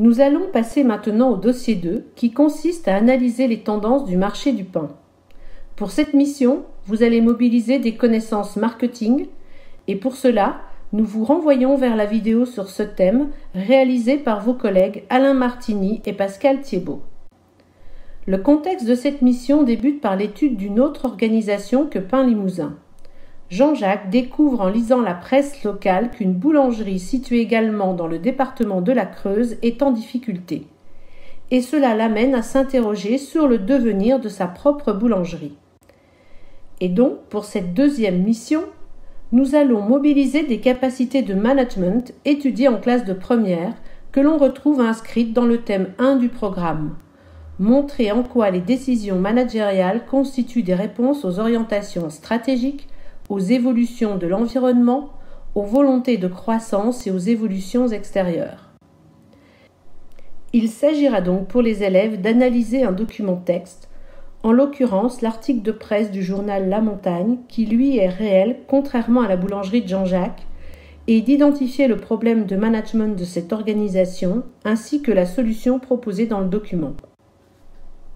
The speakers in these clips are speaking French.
Nous allons passer maintenant au dossier 2 qui consiste à analyser les tendances du marché du pain. Pour cette mission, vous allez mobiliser des connaissances marketing et pour cela, nous vous renvoyons vers la vidéo sur ce thème réalisée par vos collègues Alain Martini et Pascal Thiebaud. Le contexte de cette mission débute par l'étude d'une autre organisation que Pain Limousin. Jean-Jacques découvre en lisant la presse locale qu'une boulangerie située également dans le département de la Creuse est en difficulté. Et cela l'amène à s'interroger sur le devenir de sa propre boulangerie. Et donc, pour cette deuxième mission, nous allons mobiliser des capacités de management étudiées en classe de première que l'on retrouve inscrites dans le thème 1 du programme. Montrer en quoi les décisions managériales constituent des réponses aux orientations stratégiques, aux évolutions de l'environnement, aux volontés de croissance et aux évolutions extérieures. Il s'agira donc pour les élèves d'analyser un document texte, en l'occurrence l'article de presse du journal La Montagne, qui lui est réel contrairement à la boulangerie de Jean-Jacques, et d'identifier le problème de management de cette organisation ainsi que la solution proposée dans le document.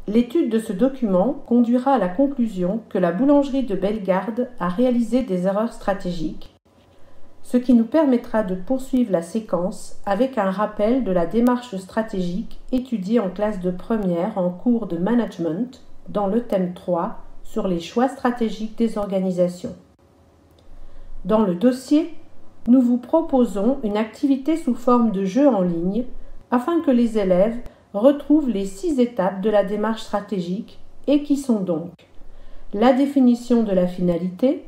L'étude de ce document conduira à la conclusion que la boulangerie de Bellegarde a réalisé des erreurs stratégiques, ce qui nous permettra de poursuivre la séquence avec un rappel de la démarche stratégique étudiée en classe de première en cours de management dans le thème 3 sur les choix stratégiques des organisations. Dans le dossier, nous vous proposons une activité sous forme de jeu en ligne afin que les élèves retrouvent les 6 étapes de la démarche stratégique et qui sont donc la définition de la finalité,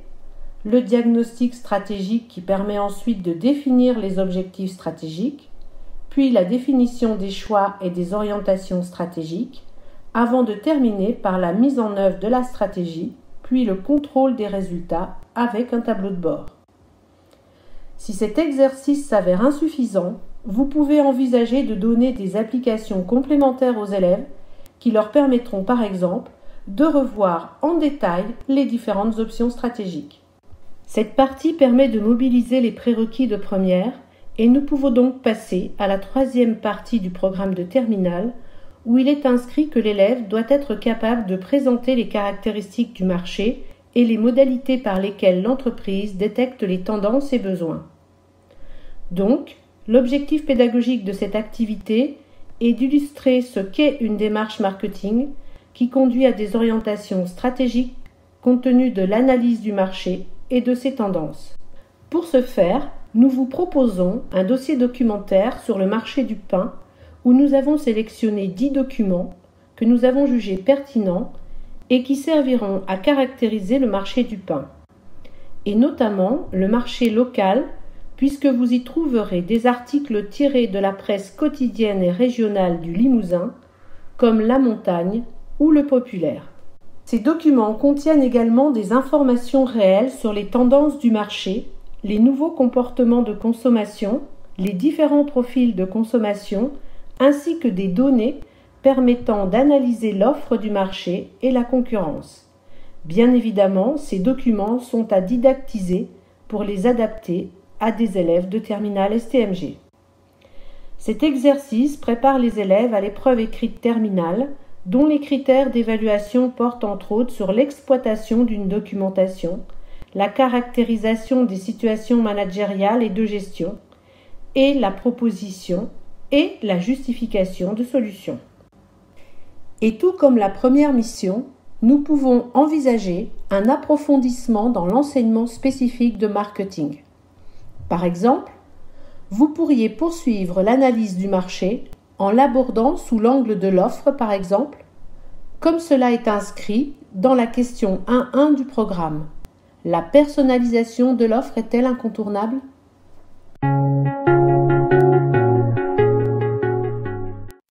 le diagnostic stratégique qui permet ensuite de définir les objectifs stratégiques, puis la définition des choix et des orientations stratégiques, avant de terminer par la mise en œuvre de la stratégie, puis le contrôle des résultats avec un tableau de bord. Si cet exercice s'avère insuffisant, vous pouvez envisager de donner des applications complémentaires aux élèves qui leur permettront par exemple de revoir en détail les différentes options stratégiques. Cette partie permet de mobiliser les prérequis de première et nous pouvons donc passer à la 3e partie du programme de terminale où il est inscrit que l'élève doit être capable de présenter les caractéristiques du marché et les modalités par lesquelles l'entreprise détecte les tendances et besoins. Donc, l'objectif pédagogique de cette activité est d'illustrer ce qu'est une démarche marketing qui conduit à des orientations stratégiques compte tenu de l'analyse du marché et de ses tendances. Pour ce faire, nous vous proposons un dossier documentaire sur le marché du pain où nous avons sélectionné 10 documents que nous avons jugés pertinents et qui serviront à caractériser le marché du pain, et notamment le marché local puisque vous y trouverez des articles tirés de la presse quotidienne et régionale du Limousin, comme La Montagne ou Le Populaire. Ces documents contiennent également des informations réelles sur les tendances du marché, les nouveaux comportements de consommation, les différents profils de consommation, ainsi que des données permettant d'analyser l'offre du marché et la concurrence. Bien évidemment, ces documents sont à didactiser pour les adapter à des élèves de terminale STMG. Cet exercice prépare les élèves à l'épreuve écrite terminale, dont les critères d'évaluation portent entre autres sur l'exploitation d'une documentation, la caractérisation des situations managériales et de gestion, et la proposition et la justification de solutions. Et tout comme la première mission, nous pouvons envisager un approfondissement dans l'enseignement spécifique de marketing. Par exemple, vous pourriez poursuivre l'analyse du marché en l'abordant sous l'angle de l'offre par exemple, comme cela est inscrit dans la question 1.1 du programme. La personnalisation de l'offre est-elle incontournable ?